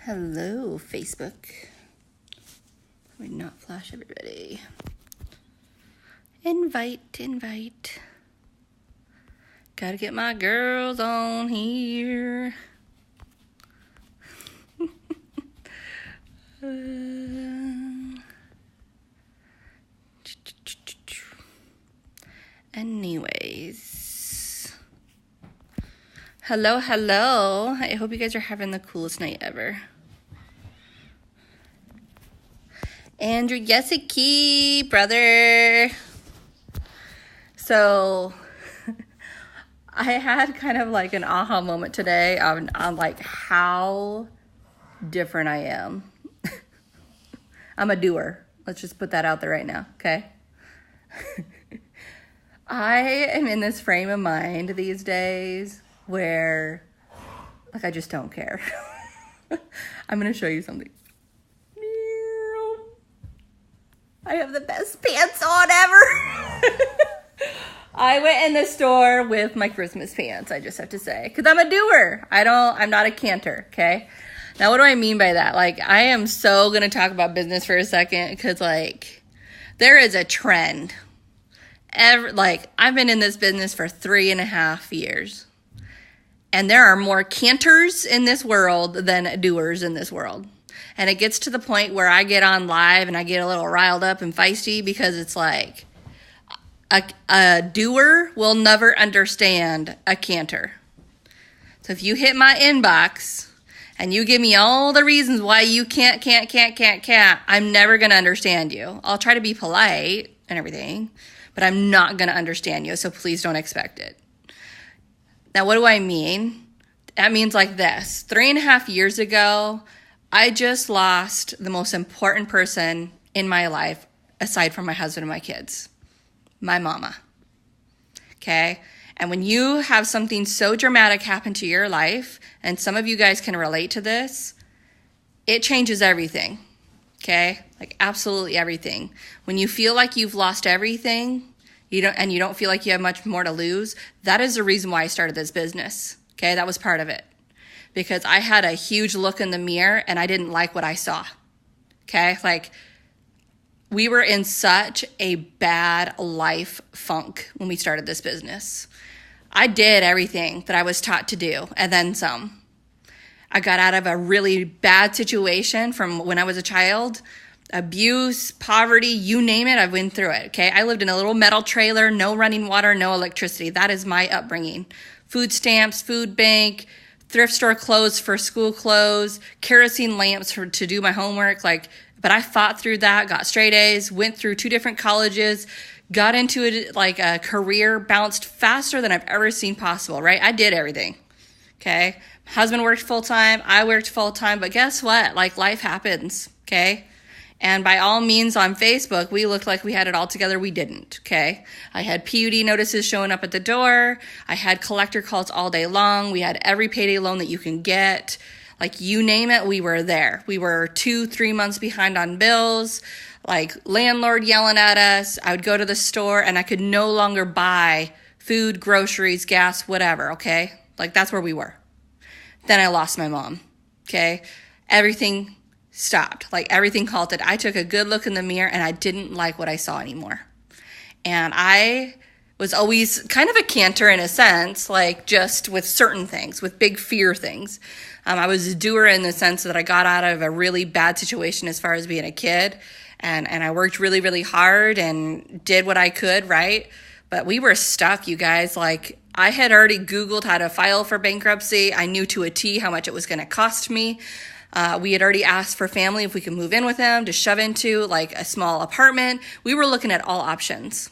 Hello, Facebook. Let me not flash everybody. Invite. Gotta get my girls on here. Anyways. Hello. I hope you guys are having the coolest night ever. Andrew Yesiki, brother. So, I had kind of like an aha moment today on like how different I am. I'm a doer. Let's just put that out there right now, okay? I am in this frame of mind these days where, like, I just don't care. I'm going to show you something. I have the best pants on ever. I went in the store with my Christmas pants, I just have to say. Because I'm a doer. I'm not a canter, okay? Now, what do I mean by that? Like, I am so going to talk about business for a second because, like, there is a trend. I've been in this business for 3.5 years. And there are more canters in this world than doers in this world. And it gets to the point where I get on live and I get a little riled up and feisty because it's like a doer will never understand a canter. So if you hit my inbox and you give me all the reasons why you can't, I'm never going to understand you. I'll try to be polite and everything, but I'm not going to understand you. So please don't expect it. Now, what do I mean? That means like this. 3.5 years ago, I just lost the most important person in my life, aside from my husband and my kids, my mama, okay? And when you have something so dramatic happen to your life, and some of you guys can relate to this, it changes everything, okay? Like absolutely everything. When you feel like you've lost everything, you don't feel like you have much more to lose, that is the reason why I started this business, okay? That was part of it. Because I had a huge look in the mirror and I didn't like what I saw, okay? Like, we were in such a bad life funk when we started this business. I did everything that I was taught to do and then some. I got out of a really bad situation from when I was a child. Abuse, poverty, you name it, I went through it, okay? I lived in a little metal trailer, no running water, no electricity. That is my upbringing. Food stamps, food bank, thrift store clothes for school clothes, kerosene lamps to do my homework. But I fought through that, got straight A's, went through 2 different colleges, got into a career, bounced faster than I've ever seen possible, right? I did everything, okay? My husband worked full-time, I worked full-time, but guess what? Like, life happens, okay? And by all means on Facebook, we looked like we had it all together. We didn't, okay? I had PUD notices showing up at the door. I had collector calls all day long. We had every payday loan that you can get. Like, you name it, we were there. We were 2-3 months behind on bills. Like, landlord yelling at us. I would go to the store and I could no longer buy food, groceries, gas, whatever, okay? Like, that's where we were. Then I lost my mom, okay? Everything stopped. Like, everything halted. I took a good look in the mirror and I didn't like what I saw anymore. And I was always kind of a canter in a sense, like just with certain things, with big fear things. I was a doer in the sense that I got out of a really bad situation as far as being a kid. And I worked really, really hard and did what I could, right? But we were stuck, you guys. Like, I had already Googled how to file for bankruptcy. I knew to a T how much it was going to cost me. We had already asked for family if we could move in with them to shove into like a small apartment. We were looking at all options.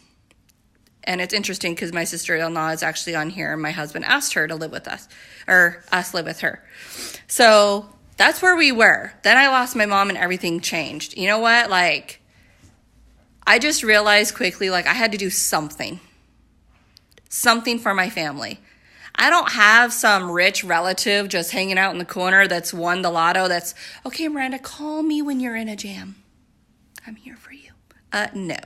And it's interesting because my sister-in-law is actually on here and my husband asked her to live with us, or us live with her. So that's where we were. Then I lost my mom and everything changed. You know what? Like, I just realized quickly, like, I had to do something for my family. I don't have some rich relative just hanging out in the corner that's won the lotto that's, okay, Miranda, call me when you're in a jam. I'm here for you. No.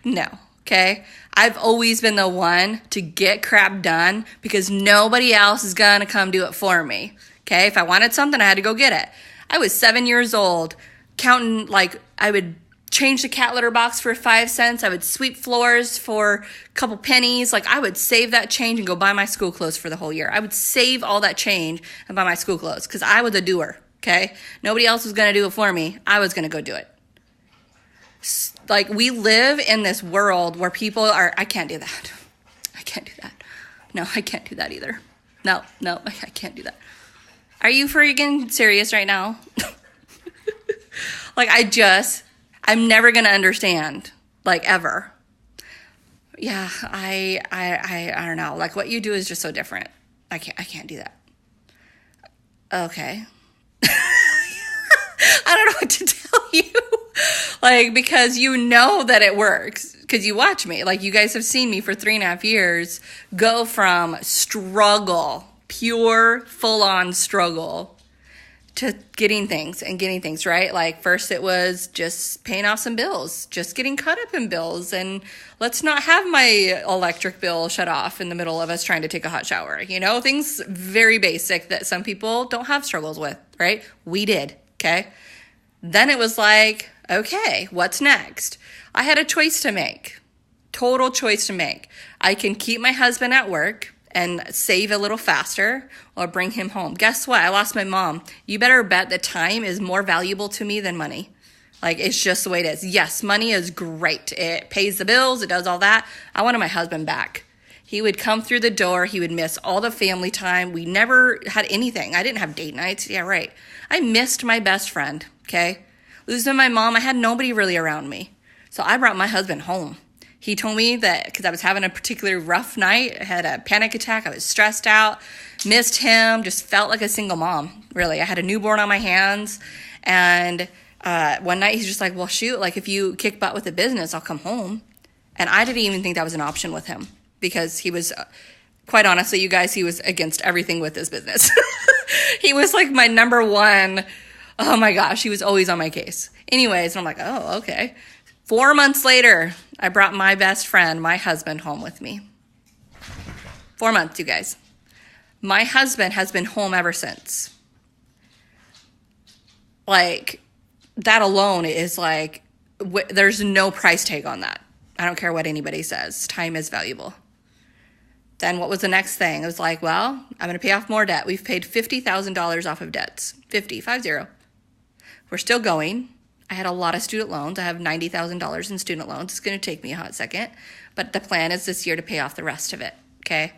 No, okay? I've always been the one to get crap done because nobody else is going to come do it for me, Okay. If I wanted something, I had to go get it. I was 7 years old counting, like I would change the cat litter box for 5 cents. I would sweep floors for a couple pennies. Like I would save that change and go buy my school clothes for the whole year. I would save all that change and buy my school clothes because I was a doer. Okay. Nobody else was going to do it for me. I was going to go do it. Like we live in this world where people are, I can't do that. I can't do that. No, I can't do that either. No, I can't do that. Are you freaking serious right now? Like I'm never going to understand, like ever. Yeah, I don't know. Like what you do is just so different. I can't do that. Okay. I don't know what to tell you. Like, because you know that it works. Because you watch me. Like, you guys have seen me for 3.5 years go from struggle, pure, full-on struggle, to getting things, right? Like, first it was just paying off some bills, just getting caught up in bills, and let's not have my electric bill shut off in the middle of us trying to take a hot shower. You know, things very basic that some people don't have struggles with, right? We did, okay? Then it was like, okay, what's next? I had a choice to make, total choice to make. I can keep my husband at work and save a little faster or bring him home. Guess what? I lost my mom. You better bet that time is more valuable to me than money. Like, it's just the way it is. Yes, money is great. It pays the bills. It does all that. I wanted my husband back. He would come through the door. He would miss all the family time. We never had anything. I didn't have date nights. Yeah, right. I missed my best friend, okay? Losing my mom, I had nobody really around me. So I brought my husband home. He told me that because I was having a particularly rough night, I had a panic attack, I was stressed out, missed him, just felt like a single mom, really. I had a newborn on my hands, and one night he's just like, well, shoot, like if you kick butt with the business, I'll come home. And I didn't even think that was an option with him because he was, quite honestly, you guys, he was against everything with his business. He was like my number one, oh my gosh, he was always on my case. Anyways, I'm like, oh, okay. 4 months later, I brought my best friend, my husband, home with me. 4 months, you guys. My husband has been home ever since. Like, that alone is like, there's no price tag on that. I don't care what anybody says. Time is valuable. Then what was the next thing? It was like, well, I'm going to pay off more debt. We've paid $50,000 off of debts. 50. We're still going. I had a lot of student loans. I have $90,000 in student loans. It's going to take me a hot second. But the plan is this year to pay off the rest of it, okay?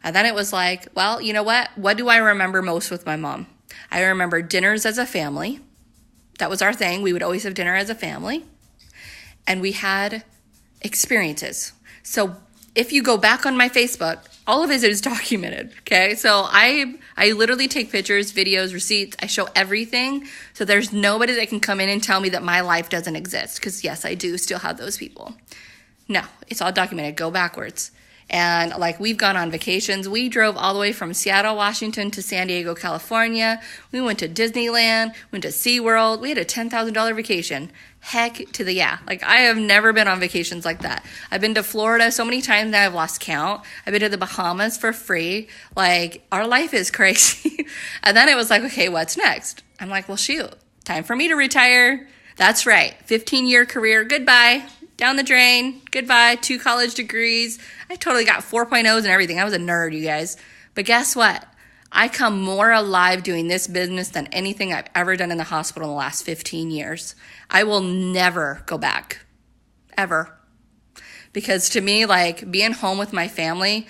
And then it was like, well, you know what? What do I remember most with my mom? I remember dinners as a family. That was our thing. We would always have dinner as a family. And we had experiences. So if you go back on my Facebook, all of it is documented, okay? So I literally take pictures, videos, receipts. I show everything. So there's nobody that can come in and tell me that my life doesn't exist. Because yes, I do still have those people. No, it's all documented. Go backwards. And like we've gone on vacations. We drove all the way from Seattle, Washington to San Diego, California. We went to Disneyland, went to SeaWorld. We had a $10,000 vacation. Heck to the yeah. Like I have never been on vacations like that. I've been to Florida so many times that I've lost count. I've been to the Bahamas for free. Like our life is crazy. And then it was like, okay, what's next? I'm like, well, shoot, time for me to retire. That's right. 15-year career. Goodbye. Down the drain. Goodbye. 2 college degrees. I totally got 4.0s and everything. I was a nerd, you guys. But guess what? I come more alive doing this business than anything I've ever done in the hospital in the last 15 years. I will never go back. Ever. Because to me, like, being home with my family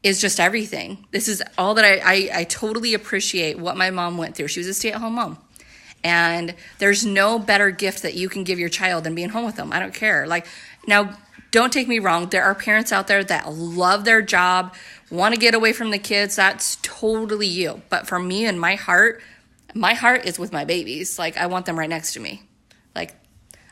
is just everything. This is all that I totally appreciate what my mom went through. She was a stay-at-home mom. And there's no better gift that you can give your child than being home with them. I don't care. Like, now, don't take me wrong. There are parents out there that love their job, want to get away from the kids. That's totally you. But for me and my heart is with my babies. Like, I want them right next to me. Like,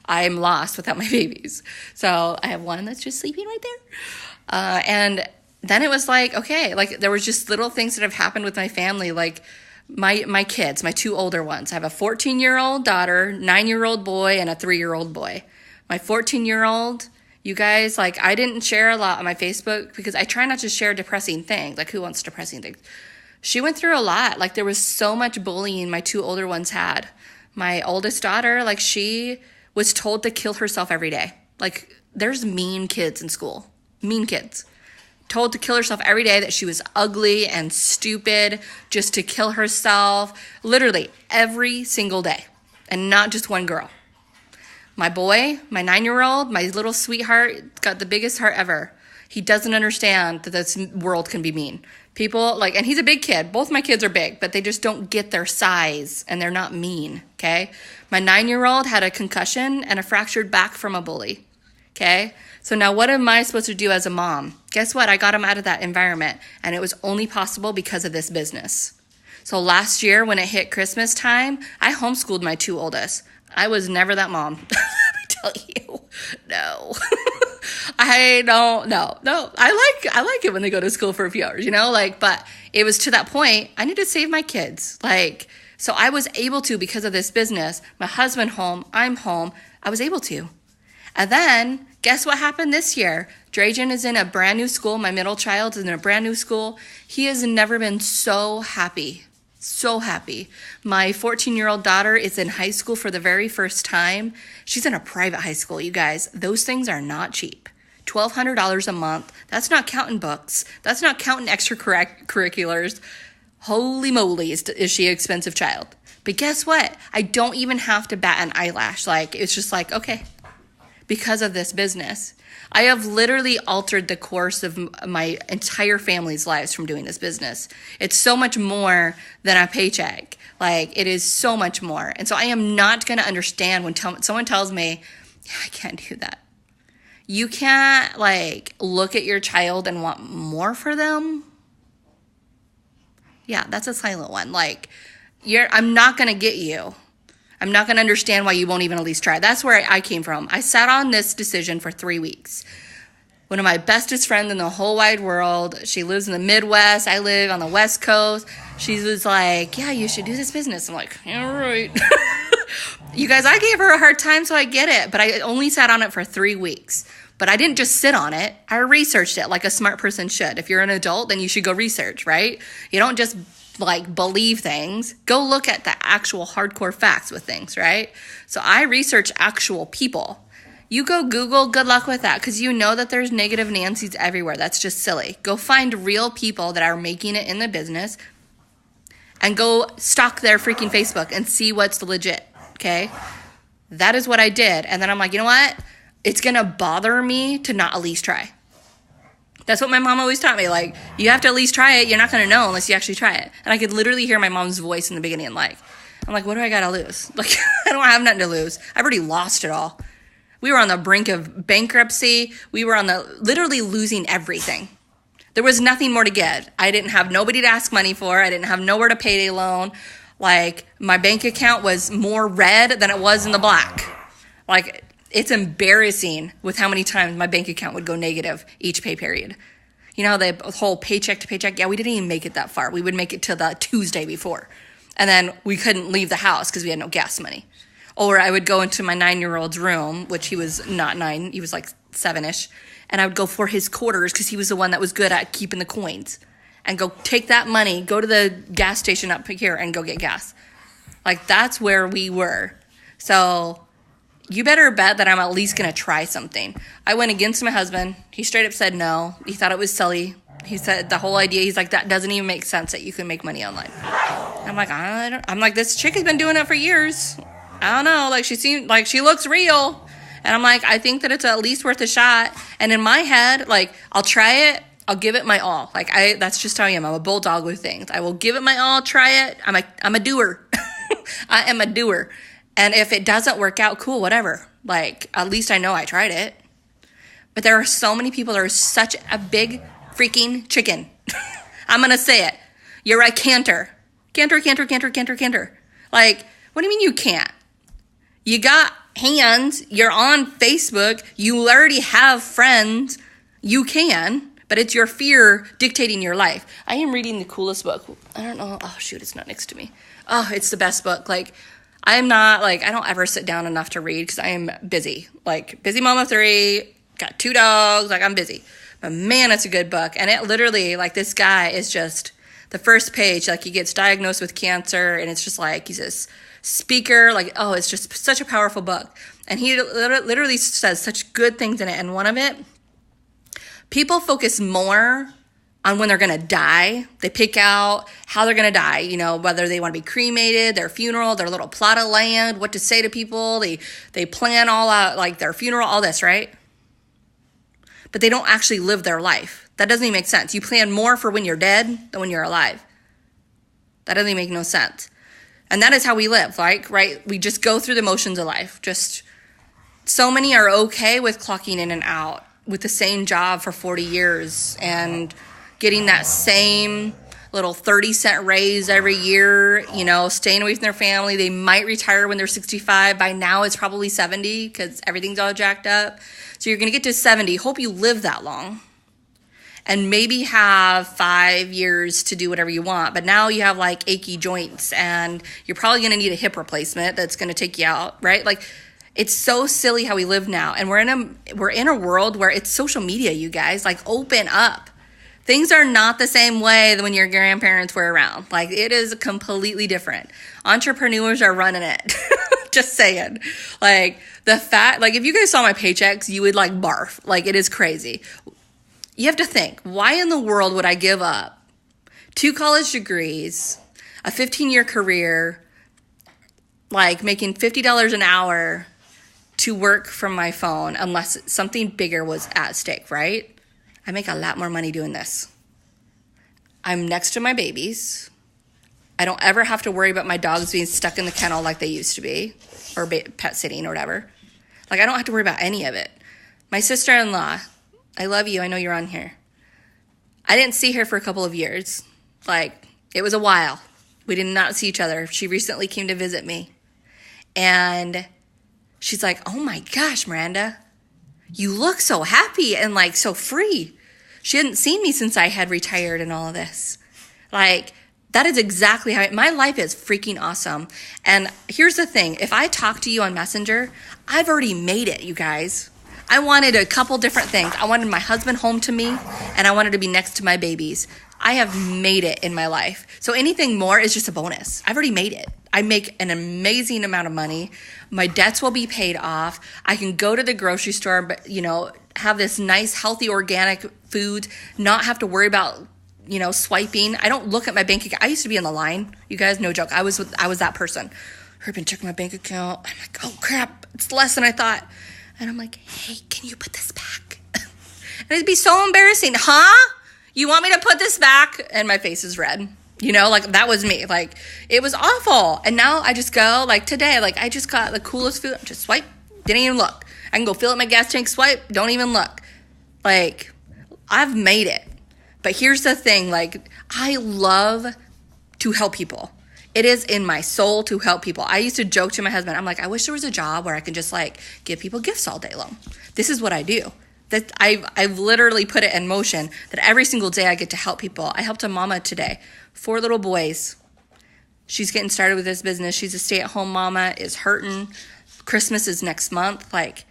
I'm lost without my babies. So I have one that's just sleeping right there. And then it was like, okay, like there was just little things that have happened with my family. Like my kids, my 2 older ones. I have a 14-year-old daughter, 9-year-old boy, and a 3-year-old boy. My 14-year-old, you guys, like I didn't share a lot on my Facebook because I try not to share depressing things. Like who wants depressing things? She went through a lot. Like, there was so much bullying my two older ones had. My oldest daughter, like, she was told to kill herself every day. Like, there's mean kids in school. Mean kids. Told to kill herself every day, that she was ugly and stupid, just to kill herself. Literally every single day. And not just one girl. My boy, my 9-year-old, my little sweetheart, got the biggest heart ever. He doesn't understand that this world can be mean. People, like, and he's a big kid. Both my kids are big, but they just don't get their size, and they're not mean, okay? My 9-year-old had a concussion and a fractured back from a bully, okay? So now what am I supposed to do as a mom? Guess what? I got him out of that environment, and it was only possible because of this business. So last year, when it hit Christmas time, I homeschooled my two oldest. I was never that mom. Let me tell you. No. I don't know. No. I like it when they go to school for a few hours, you know? Like, but it was to that point, I need to save my kids. Like, so I was able to, because of this business, my husband home, I'm home, I was able to. And then, guess what happened this year? Drajan is in a brand new school. My middle child is in a brand new school. He has never been so happy. So happy. My 14-year-old daughter is in high school for the very first time. She's in a private high school, you guys. Those things are not cheap. $1,200 a month. That's not counting books. That's not counting extracurriculars. Holy moly, is she an expensive child. But guess what? I don't even have to bat an eyelash. Like, it's just like, okay, because of this business. I have literally altered the course of my entire family's lives from doing this business. It's so much more than a paycheck. Like, it is so much more. And so I am not going to understand when someone tells me, yeah, I can't do that. You can't, like, look at your child and want more for them. Yeah, that's a silent one. Like, I'm not going to get you. I'm not going to understand why you won't even at least try. That's where I came from. I sat on this decision for 3 weeks. One of my bestest friends in the whole wide world, she lives in the Midwest. I live on the West Coast. She was like, yeah, you should do this business. I'm like, yeah, right. You guys, I gave her a hard time, so I get it. But I only sat on it for 3 weeks. But I didn't just sit on it. I researched it like a smart person should. If you're an adult, then you should go research, right? You don't just like believe things. Go look at the actual hardcore facts with things, right? So I research actual people. You go Google, good luck with that, because you know that there's negative Nancys everywhere. That's just silly. Go find real people that are making it in the business and go stalk their freaking Facebook and see what's legit, okay? That is what I did. And then I'm like, you know what? It's going to bother me to not at least try. That's what my mom always taught me. Like, you have to at least try it. You're not going to know unless you actually try it. And I could literally hear my mom's voice in the beginning. Like, I'm like, what do I got to lose? Like, I don't have nothing to lose. I've already lost it all. We were on the brink of bankruptcy. We were on the literally losing everything. There was nothing more to get. I didn't have nobody to ask money for. I didn't have nowhere to payday loan. Like, my bank account was more red than it was in the black. Like, it's embarrassing with how many times my bank account would go negative each pay period. You know, the whole paycheck to paycheck. Yeah, we didn't even make it that far. We would make it to the Tuesday before. And then we couldn't leave the house because we had no gas money. Or I would go into my 9-year-old's room, which he was not 9. He was like 7-ish. And I would go for his quarters because he was the one that was good at keeping the coins. And go take that money, go to the gas station up here and go get gas. Like, that's where we were. So you better bet that I'm at least going to try something. I went against my husband. He straight up said no. He thought it was silly. He said the whole idea, he's like, that doesn't even make sense that you can make money online. I'm like, I'm like, this chick has been doing it for years. I don't know. Like, she seems like she looks real. And I'm like, I think that it's at least worth a shot. And in my head, like, I'll try it. I'll give it my all. Like, that's just how I am. I'm a bulldog with things. I will give it my all, try it. I'm a doer. I am a doer. And if it doesn't work out, cool, whatever. Like, at least I know I tried it. But there are so many people that are such a big freaking chicken. I'm going to say it. You're a canter. Canter. Like, what do you mean you can't? You got hands. You're on Facebook. You already have friends. You can. But it's your fear dictating your life. I am reading the coolest book. I don't know. Oh, shoot, it's not next to me. Oh, it's the best book. Like, I'm not, like, I don't ever sit down enough to read because I am busy. Like, busy mom of 3, got 2 dogs. Like, I'm busy. But, man, it's a good book. And it literally, like, this guy is just, the first page, like he gets diagnosed with cancer, and it's just like he's this speaker, like, oh, it's just such a powerful book. And he literally says such good things in it. And one of it, people focus more on when they're going to die. They pick out how they're going to die, you know, whether they want to be cremated, their funeral, their little plot of land, what to say to people. They plan all out, like their funeral, all this, right? But they don't actually live their life. That doesn't even make sense. You plan more for when you're dead than when you're alive. That doesn't make no sense. And that is how we live, like, right? We just go through the motions of life. Just so many are okay with clocking in and out with the same job for 40 years and getting that same little 30-cent raise every year, you know, staying away from their family. They might retire when they're 65. By now, it's probably 70 because everything's all jacked up. So you're going to get to 70. Hope you live that long. And maybe have 5 years to do whatever you want. But now you have like achy joints and you're probably going to need a hip replacement that's going to take you out, right? Like, it's so silly how we live now. And we're in a world where it's social media, you guys. Like, open up. Things are not the same way than when your grandparents were around. Like, it is completely different. Entrepreneurs are running it. Just saying. Like, the fact, like, if you guys saw my paychecks, you would like barf. Like, it is crazy. You have to think, why in the world would I give up 2 college degrees, a 15-year career, like making $50 an hour to work from my phone unless something bigger was at stake, right? I make a lot more money doing this. I'm next to my babies. I don't ever have to worry about my dogs being stuck in the kennel like they used to be, or pet sitting or whatever. Like, I don't have to worry about any of it. My sister-in-law, I love you. I know you're on here. I didn't see her for a couple of years. Like, it was a while. We did not see each other. She recently came to visit me. And she's like, oh my gosh, Miranda, you look so happy and like so free. She hadn't seen me since I had retired and all of this. Like, that is exactly how my life is freaking awesome. And here's the thing. If I talk to you on Messenger, I've already made it, you guys. I wanted a couple different things. I wanted my husband home to me, and I wanted to be next to my babies. I have made it in my life. So anything more is just a bonus. I've already made it. I make an amazing amount of money. My debts will be paid off. I can go to the grocery store, but, you know, have this nice, healthy, organic food, not have to worry about, you know, swiping. I don't look at my bank account. I used to be on the line. You guys, no joke. I was that person. I've been checking my bank account. I'm like, oh crap, it's less than I thought. And I'm like, hey, can you put this back? And it'd be so embarrassing. Huh? You want me to put this back? And my face is red. You know, like, that was me. Like, it was awful. And now I just go, like, today, like, I just got the coolest food. Just swipe. Didn't even look. I can go fill up my gas tank, swipe. Don't even look. Like, I've made it. But here's the thing. Like, I love to help people. It is in my soul to help people. I used to joke to my husband. I'm like, I wish there was a job where I could just like give people gifts all day long. This is what I do. That I've literally put it in motion that every single day I get to help people. I helped a mama today, 4 little boys. She's getting started with this business. She's a stay-at-home mama, is hurting. Christmas is next month. Like,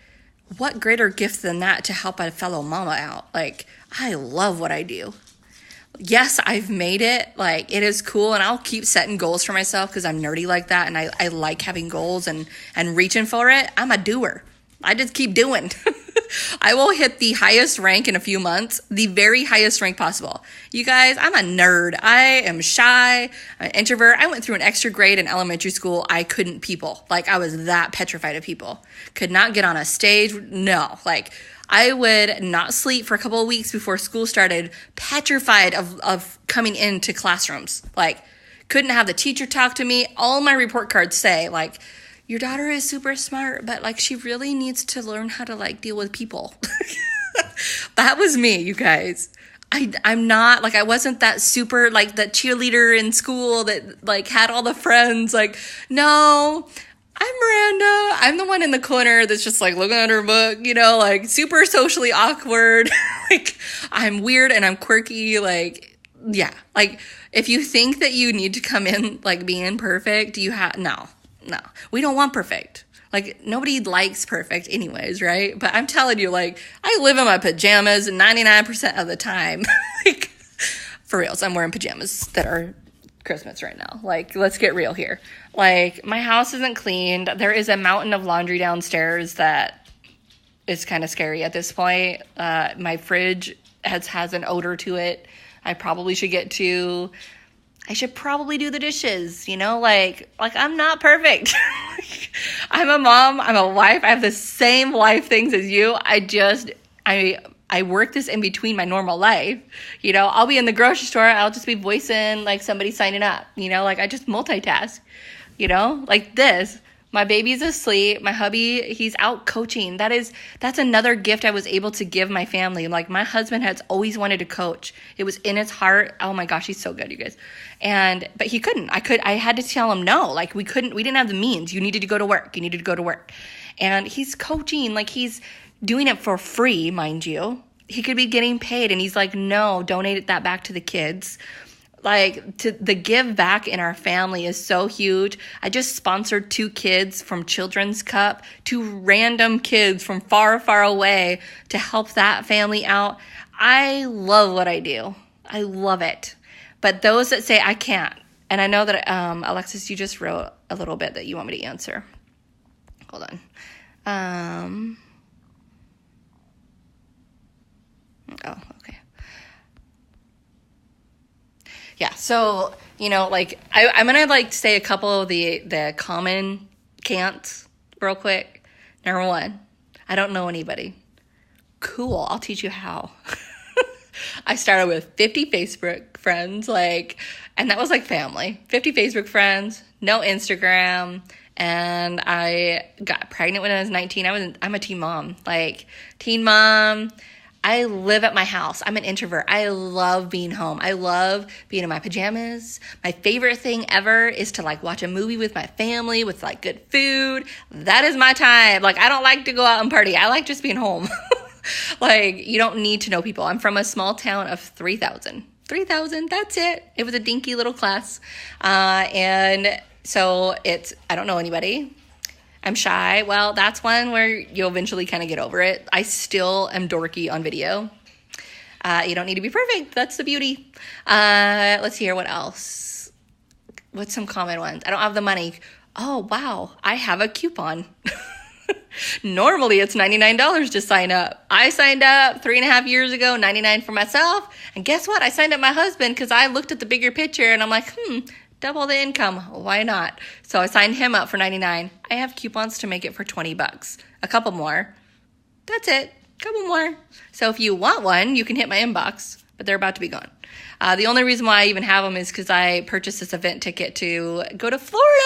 what greater gift than that to help a fellow mama out? Like, I love what I do. Yes, I've made it. Like, it is cool, and I'll keep setting goals for myself because I'm nerdy like that, and I like having goals and reaching for it. I'm a doer. I just keep doing. I will hit the highest rank in a few months, the very highest rank possible. You guys, I'm a nerd. I am shy, I'm an introvert. I went through an extra grade in elementary school. I couldn't people. Like, I was that petrified of people. Could not get on a stage. No, like, I would not sleep for a couple of weeks before school started, petrified of coming into classrooms. Like, couldn't have the teacher talk to me. All my report cards say, like, your daughter is super smart, but, like, she really needs to learn how to, like, deal with people. That was me, you guys. I'm not, like, I wasn't that super, like, that cheerleader in school that, like, had all the friends. Like, no, I'm Miranda. I'm the one in the corner that's just, like, looking at her book, you know, like, super socially awkward. Like, I'm weird and I'm quirky. Like, yeah. Like, if you think that you need to come in, like, being perfect, no. We don't want perfect. Like, nobody likes perfect anyways, right? But I'm telling you, like, I live in my pajamas 99% of the time. Like, For reals, I'm wearing pajamas that are Christmas right now. Like, let's get real here. Like, my house isn't cleaned. There is a mountain of laundry downstairs that is kind of scary at this point. My fridge has an odor to it. I should probably do the dishes, like I'm not perfect. I'm a mom, I'm a wife, I have the same life things as you. I work this in between my normal life. I'll be in the grocery store, I'll just be voicing like somebody signing up, like I just multitask, like this. My baby's asleep. My hubby, he's out coaching. That's another gift I was able to give my family. Like, my husband has always wanted to coach. It was in his heart. Oh my gosh, he's so good, you guys. But he couldn't. I had to tell him no. Like, we didn't have the means. You needed to go to work. And he's coaching. Like, he's doing it for free, mind you. He could be getting paid. And he's like, no, donate that back to the kids. Like, the give back in our family is so huge. I just sponsored 2 kids from Children's Cup, 2 random kids from far, far away to help that family out. I love what I do. I love it. But those that say I can't, and I know that, Alexis, you just wrote a little bit that you want me to answer. Hold on. Oh, okay. Yeah, so, like, I'm going to, say a couple of the common can'ts real quick. Number 1, I don't know anybody. Cool, I'll teach you how. I started with 50 Facebook friends, and that was like family. 50 Facebook friends, no Instagram, and I got pregnant when I was 19. I'm a teen mom. Teen mom. I live at my house. I'm an introvert. I love being home. I love being in my pajamas. My favorite thing ever is to watch a movie with my family with good food. That is my time. I don't like to go out and party. I like just being home. You don't need to know people. I'm from a small town of 3,000. 3,000, that's it. It was a dinky little class. And so I don't know anybody. I'm shy. Well, that's one where you'll eventually kind of get over it. I still am dorky on video. You don't need to be perfect. That's the beauty. Let's see here. What else? What's some common ones? I don't have the money. Oh, wow. I have a coupon. Normally, it's $99 to sign up. I signed up 3.5 years ago, $99 for myself. And guess what? I signed up my husband because I looked at the bigger picture and I'm like, double the income. Why not? So I signed him up for $99. I have coupons to make it for $20. A couple more. That's it. A couple more. So if you want one, you can hit my inbox, but they're about to be gone. The only reason why I even have them is because I purchased this event ticket to go to Florida.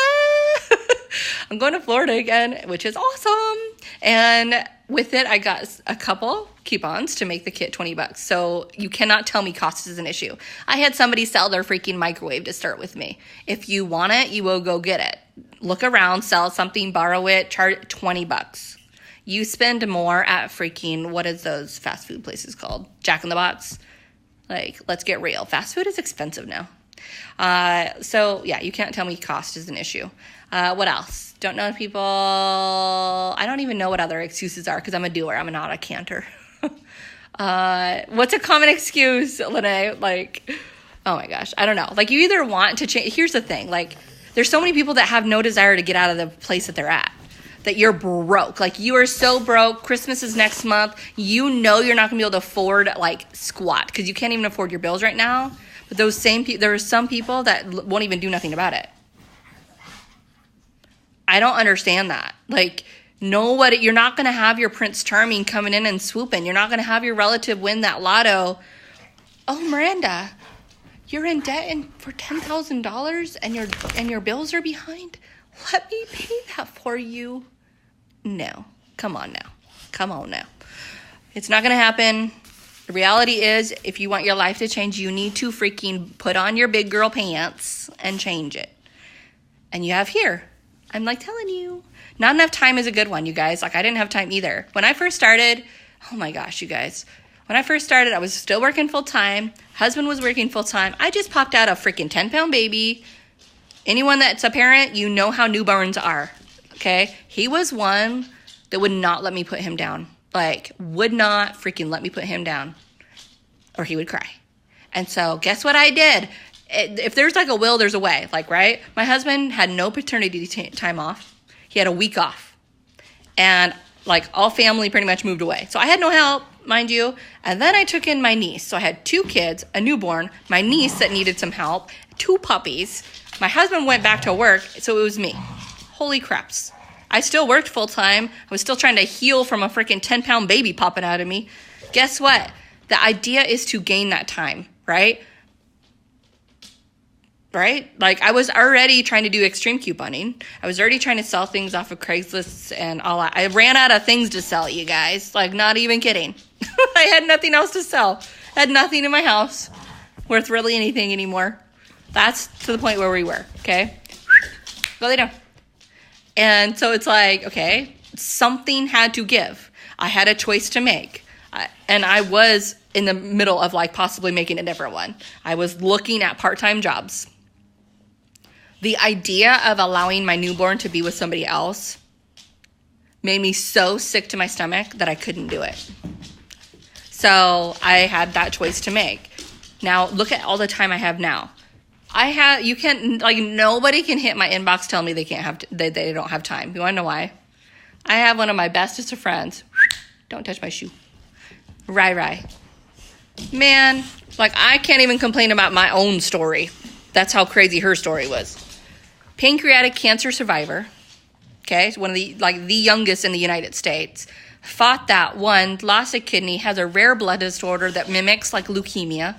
I'm going to Florida again, which is awesome. And with it, I got a couple coupons to make the kit $20. So you cannot tell me cost is an issue. I had somebody sell their freaking microwave to start with me. If you want it, you will go get it. Look around, sell something, borrow it, charge $20. You spend more at freaking, what is those fast food places called? Jack in the Box. Let's get real. Fast food is expensive now. So yeah, you can't tell me cost is an issue. What else? Don't know people. I don't even know what other excuses are because I'm a doer. I'm not a canter. What's a common excuse, Lene? Oh my gosh, I don't know. You either want to change. Here's the thing. There's so many people that have no desire to get out of the place that they're at. That you're broke. You are so broke. Christmas is next month. You're not going to be able to afford squat because you can't even afford your bills right now. But those same people, there are some people that won't even do nothing about it. I don't understand that. Nobody, you're not going to have your Prince Charming coming in and swooping. You're not going to have your relative win that lotto. Oh, Miranda, you're in debt for $10,000 and your bills are behind? Let me pay that for you. No. Come on now. It's not going to happen. The reality is, if you want your life to change, you need to freaking put on your big girl pants and change it. And you have here. I'm telling you. Not enough time is a good one, you guys. I didn't have time either. When I first started, oh my gosh, you guys. When I first started, I was still working full time. Husband was working full time. I just popped out a freaking 10-pound baby. Anyone that's a parent, you know how newborns are, okay? He was one that would not let me put him down. Would not freaking let me put him down. Or he would cry. And so guess what I did? If there's like a will, there's a way. Like, right? My husband had no paternity time off. He had a week off. And like all family pretty much moved away. So I had no help, mind you. And then I took in my niece. So I had 2 kids, a newborn, my niece that needed some help, 2 puppies. My husband went back to work, so it was me. Holy craps. I still worked full time. I was still trying to heal from a freaking 10-pound baby popping out of me. Guess what? The idea is to gain that time, right? Right? Like, I was already trying to do extreme couponing. I was already trying to sell things off of Craigslist and all that. I ran out of things to sell, you guys. Like, not even kidding. I had nothing else to sell. I had nothing in my house worth really anything anymore. That's to the point where we were, okay? Go lay down. And so it's like, okay, something had to give. I had a choice to make. And I was in the middle of like possibly making a different one. I was looking at part-time jobs. The idea of allowing my newborn to be with somebody else made me so sick to my stomach that I couldn't do it. So I had that choice to make. Now look at all the time I have now. You can't, like, nobody can hit my inbox telling me they don't have time. You want to know why? I have one of my bestest of friends. Don't touch my shoe. Rai. Man, like, I can't even complain about my own story. That's how crazy her story was. Pancreatic cancer survivor. Okay, one of the youngest in the United States. Fought that one, lost a kidney, has a rare blood disorder that mimics like leukemia.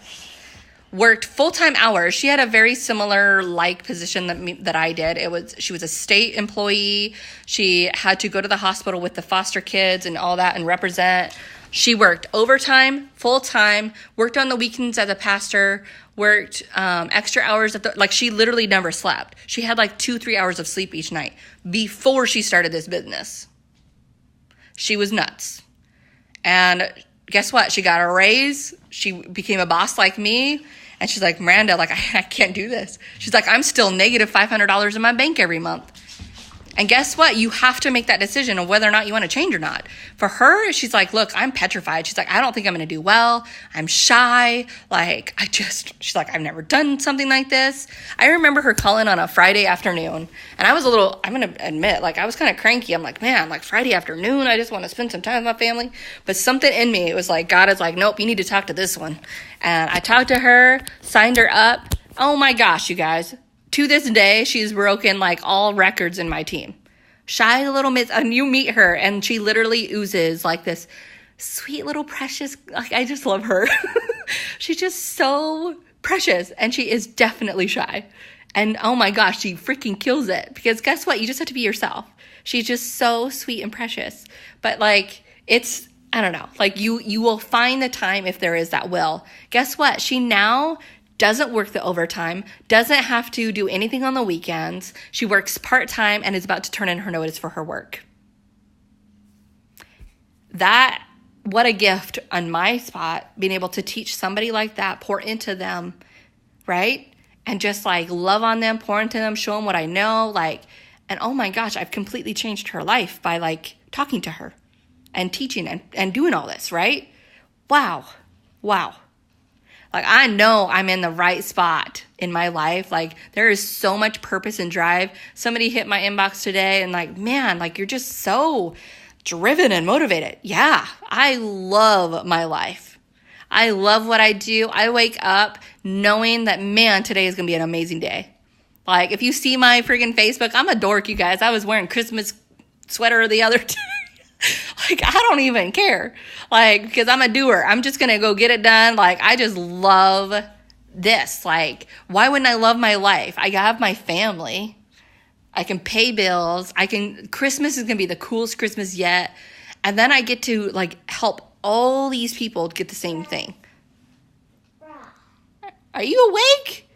Worked full-time hours. She had a very similar like position that I did. She was a state employee. She had to go to the hospital with the foster kids and all that and represent. She worked overtime, full-time, worked on the weekends as a pastor, worked extra hours she literally never slept. She had like 2-3 hours of sleep each night before she started this business. She was nuts. And guess what? She got a raise. She became a boss like me. And she's like, Miranda, like, I can't do this. She's like, I'm still negative $500 in my bank every month. And guess what? You have to make that decision of whether or not you want to change or not. For her, she's like, look, I'm petrified. She's like, I don't think I'm going to do well. I'm shy. Like, she's like, I've never done something like this. I remember her calling on a Friday afternoon. And I was I'm going to admit, like, I was kind of cranky. I'm like, man, like Friday afternoon, I just want to spend some time with my family. But something in me, it was like, God is like, nope, you need to talk to this one. And I talked to her, signed her up. Oh my gosh, you guys. To this day, she's broken like all records in my team. Shy little miss, and you meet her, and she literally oozes like this sweet little precious. Like, I just love her. She's just so precious, and she is definitely shy. And oh my gosh, she freaking kills it. Because guess what? You just have to be yourself. She's just so sweet and precious. But like, I don't know. Like you will find the time if there is that will. Guess what? She now doesn't work the overtime, doesn't have to do anything on the weekends. She works part-time and is about to turn in her notice for her work. What a gift on my spot, being able to teach somebody like that, pour into them, right? And just like love on them, pour into them, show them what I know. Like, and oh my gosh, I've completely changed her life by like talking to her and teaching and doing all this, right? Wow. Like, I know I'm in the right spot in my life. Like, there is so much purpose and drive. Somebody hit my inbox today and like, man, like, you're just so driven and motivated. Yeah, I love my life. I love what I do. I wake up knowing that, man, today is going to be an amazing day. Like, if you see my freaking Facebook, I'm a dork, you guys. I was wearing Christmas sweater the other day. Like, I don't even care. Like, because I'm a doer. I'm just going to go get it done. Like, I just love this. Like, why wouldn't I love my life? I have my family. I can pay bills. Christmas is going to be the coolest Christmas yet. And then I get to, like, help all these people get the same thing. Are you awake?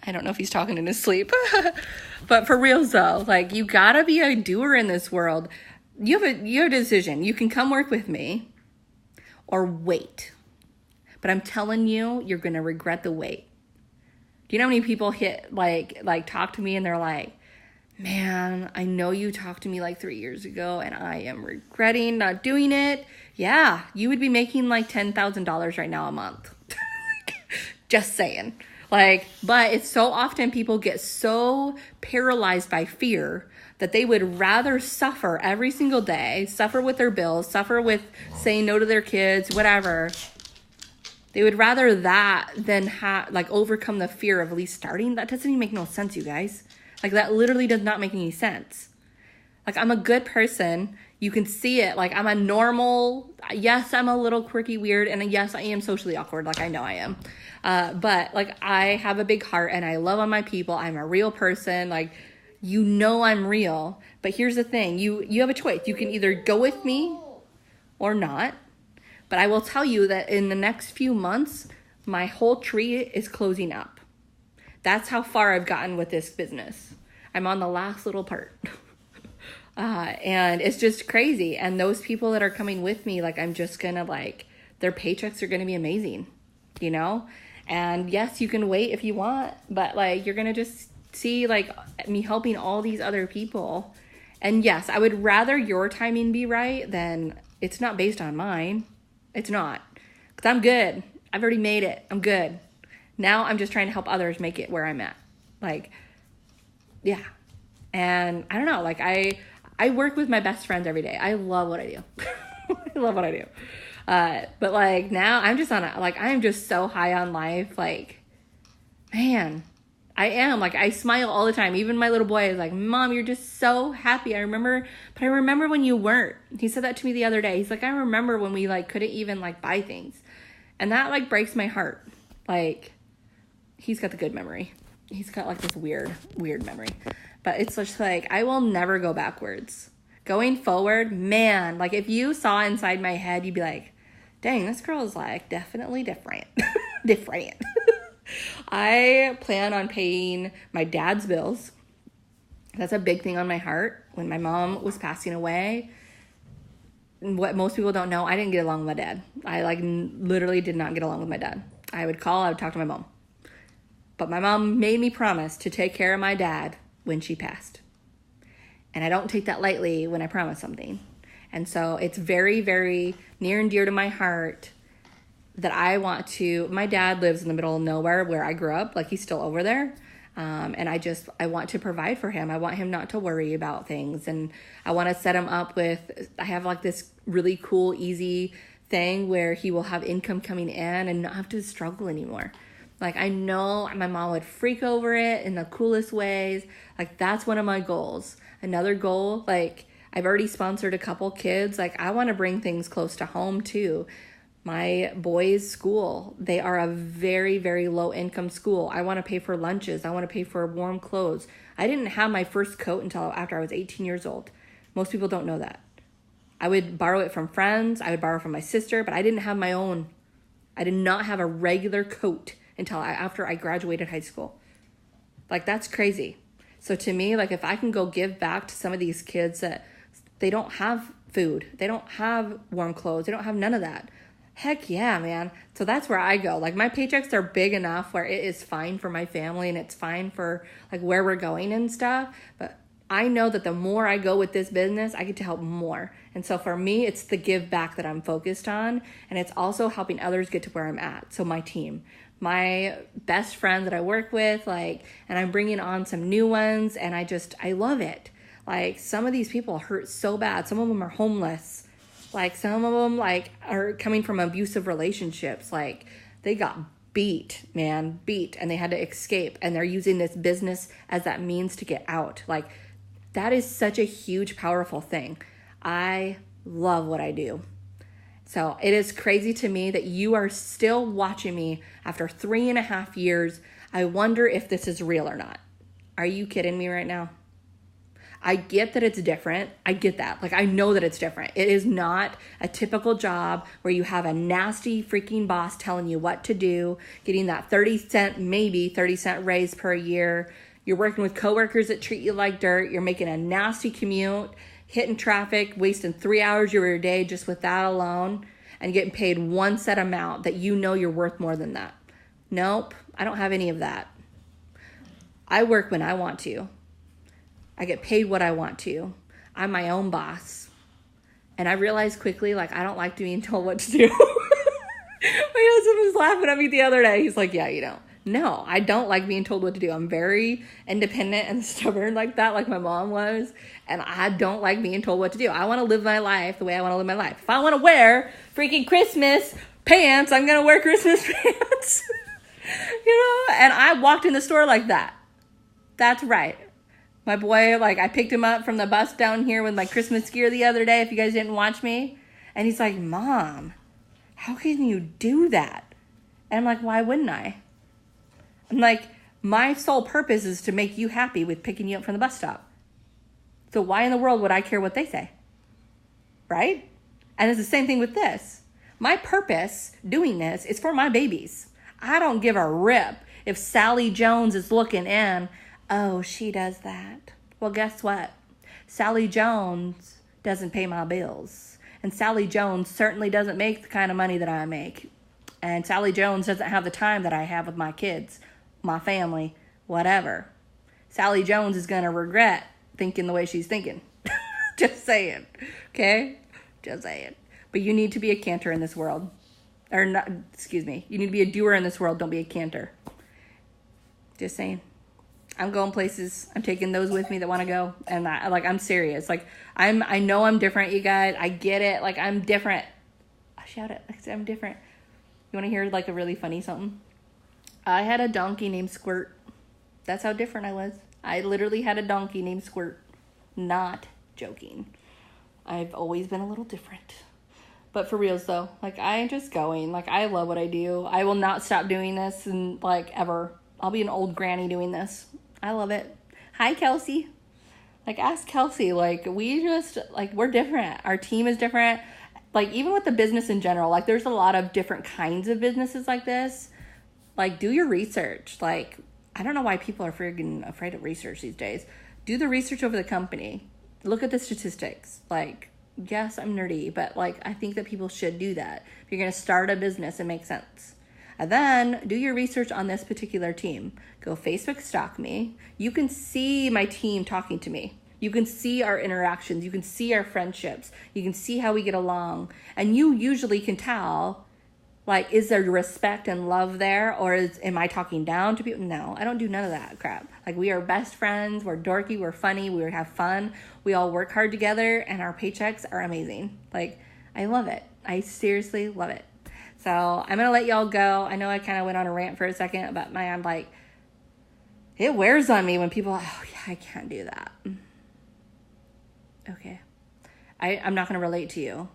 I don't know if he's talking in his sleep. But for real, though, like, you got to be a doer in this world. You have a decision. You can come work with me or wait. But I'm telling you, you're going to regret the wait. Do you know how many people talk to me and they're like, man, I know you talked to me like 3 years ago and I am regretting not doing it. Yeah, you would be making like $10,000 right now a month. Just saying. Like, but it's so often people get so paralyzed by fear that they would rather suffer every single day, suffer with their bills, suffer with saying no to their kids, whatever. They would rather that than overcome the fear of at least starting. That doesn't even make no sense, you guys. Like, that literally does not make any sense. Like, I'm a good person. You can see it. Like, I'm a normal, yes, I'm a little quirky, weird, and yes, I am socially awkward. Like, I know I am. But, like, I have a big heart, and I love on my people. I'm a real person. Like, you know I'm real. But here's the thing. You have a choice. You can either go with me or not. But I will tell you that in the next few months, my whole tree is closing up. That's how far I've gotten with this business. I'm on the last little part. And it's just crazy. And those people that are coming with me, like, I'm just going to, like, their paychecks are going to be amazing, you know? And yes, you can wait if you want, but, like, you're going to just see, like, me helping all these other people. And yes, I would rather your timing be right than it's not based on mine. It's not. Because I'm good. I've already made it. I'm good. Now I'm just trying to help others make it where I'm at. Like, yeah. And I don't know, like, I work with my best friends every day. I love what I do. I love what I do. But, like, now I'm just I'm just so high on life. Like, man, I am. Like, I smile all the time. Even my little boy is like, Mom, you're just so happy. I remember when you weren't. He said that to me the other day. He's like, I remember when we, like, couldn't even, like, buy things. And that, like, breaks my heart. Like, he's got the good memory. He's got, like, this weird memory. But it's just like, I will never go backwards. Going forward, man, like, if you saw inside my head, you'd be like, dang, this girl is, like, definitely different. Different. I plan on paying my dad's bills. That's a big thing on my heart. When my mom was passing away, what most people don't know, I didn't get along with my dad. I, like, literally did not get along with my dad. I would talk to my mom. But my mom made me promise to take care of my dad when she passed. And I don't take that lightly when I promise something. And so it's very, very near and dear to my heart that I want to. My dad lives in the middle of nowhere where I grew up. Like, he's still over there. And I want to provide for him. I want him not to worry about things. And I want to set him up I have, like, this really cool, easy thing where he will have income coming in and not have to struggle anymore. Like, I know my mom would freak over it in the coolest ways. Like, that's one of my goals. Another goal, like, I've already sponsored a couple kids. Like, I want to bring things close to home too. My boys' school, they are a very, very low income school. I want to pay for lunches. I want to pay for warm clothes. I didn't have my first coat until after I was 18 years old. Most people don't know that. I would borrow it from friends. I would borrow from my sister, but I didn't have my own. I did not have a regular coat until after I graduated high school. Like, that's crazy. So to me, like, if I can go give back to some of these kids that they don't have food, they don't have warm clothes, they don't have none of that. Heck yeah, man. So that's where I go. Like, my paychecks are big enough where it is fine for my family and it's fine for, like, where we're going and stuff. But I know that the more I go with this business, I get to help more. And so for me, it's the give back that I'm focused on. And it's also helping others get to where I'm at. So my team, my best friend that I work with, like, and I'm bringing on some new ones, and I love it. Like, some of these people hurt so bad. Some of them are homeless. Like, some of them, like, are coming from abusive relationships. Like, they got beat, and they had to escape, and they're using this business as that means to get out. Like, that is such a huge, powerful thing. I love what I do. So it is crazy to me that you are still watching me after 3.5 years. I wonder if this is real or not. Are you kidding me right now? I get that it's different. I get that. Like, I know that it's different. It is not a typical job where you have a nasty freaking boss telling you what to do, getting that 30 cent raise per year. You're working with coworkers that treat you like dirt. You're making a nasty commute, hitting traffic, wasting 3 hours of your day just with that alone, and getting paid one set amount that you know you're worth more than that. Nope, I don't have any of that. I work when I want to. I get paid what I want to. I'm my own boss. And I realized quickly, like, I don't like being told what to do. husband was laughing at me the other day. He's like, yeah, you don't. No, I don't like being told what to do. I'm very independent and stubborn like that, like my mom was. And I don't like being told what to do. I want to live my life the way I want to live my life. If I want to wear freaking Christmas pants, I'm going to wear Christmas pants. And I walked in the store like that. That's right. My boy, like, I picked him up from the bus down here with my Christmas gear the other day, if you guys didn't watch me. And he's like, Mom, how can you do that? And I'm like, why wouldn't I? I'm like, my sole purpose is to make you happy with picking you up from the bus stop. So why in the world would I care what they say? Right? And it's the same thing with this. My purpose doing this is for my babies. I don't give a rip if Sally Jones is looking in. Oh, she does that. Well, guess what? Sally Jones doesn't pay my bills. And Sally Jones certainly doesn't make the kind of money that I make. And Sally Jones doesn't have the time that I have with my kids, my family, whatever. Sally Jones is going to regret thinking the way she's thinking. Just saying. Okay? Just saying. But you need to be a canter in this world. Or not, excuse me. You need to be a doer in this world. Don't be a canter. Just saying. I'm going places. I'm taking those with me that want to go. And I'm serious. Like, I know I'm different, you guys. I get it. Like, I'm different. I shout it. I'm different. You want to hear, like, a really funny something? I had a donkey named Squirt. That's how different I was. I literally had a donkey named Squirt. Not joking. I've always been a little different. But for reals, though, like, I'm just going. Like, I love what I do. I will not stop doing this and, like, ever. I'll be an old granny doing this. I love it. Hi, Kelsey. Like, ask Kelsey. Like, we're different. Our team is different. Like, even with the business in general, like, there's a lot of different kinds of businesses like this. Like, do your research. Like, I don't know why people are freaking afraid of research these days. Do the research over the company. Look at the statistics. Like, yes, I'm nerdy, but, like, I think that people should do that. If you're going to start a business, it makes sense. And then do your research on this particular team. Go Facebook stalk me. You can see my team talking to me. You can see our interactions. You can see our friendships. You can see how we get along. And you usually can tell, like, is there respect and love there? Or am I talking down to people? No, I don't do none of that crap. Like, we are best friends. We're dorky. We're funny. We have fun. We all work hard together. And our paychecks are amazing. Like, I love it. I seriously love it. So I'm going to let y'all go. I know I kind of went on a rant for a second, but I'm like, it wears on me when people, oh yeah, I can't do that. Okay. I'm not going to relate to you.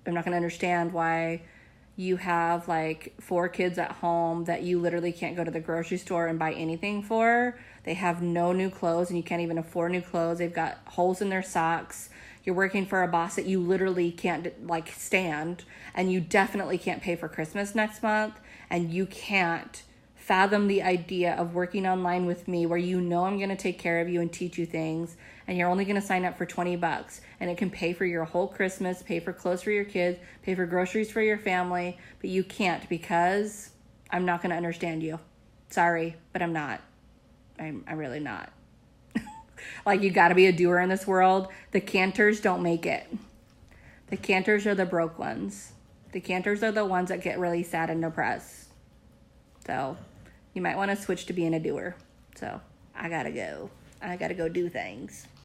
I'm not going to understand why you have like 4 kids at home that you literally can't go to the grocery store and buy anything for. They have no new clothes and you can't even afford new clothes. They've got holes in their socks. You're working for a boss that you literally can't like stand, and you definitely can't pay for Christmas next month, and you can't fathom the idea of working online with me where you know I'm going to take care of you and teach you things, and you're only going to sign up for $20, and it can pay for your whole Christmas, pay for clothes for your kids, pay for groceries for your family, but you can't because I'm not going to understand you. Sorry, but I'm not. I'm really not. Like, you got to be a doer in this world. The canters don't make it. The canters are the broke ones. The canters are the ones that get really sad and depressed. So you might want to switch to being a doer. So I got to go. I got to go do things.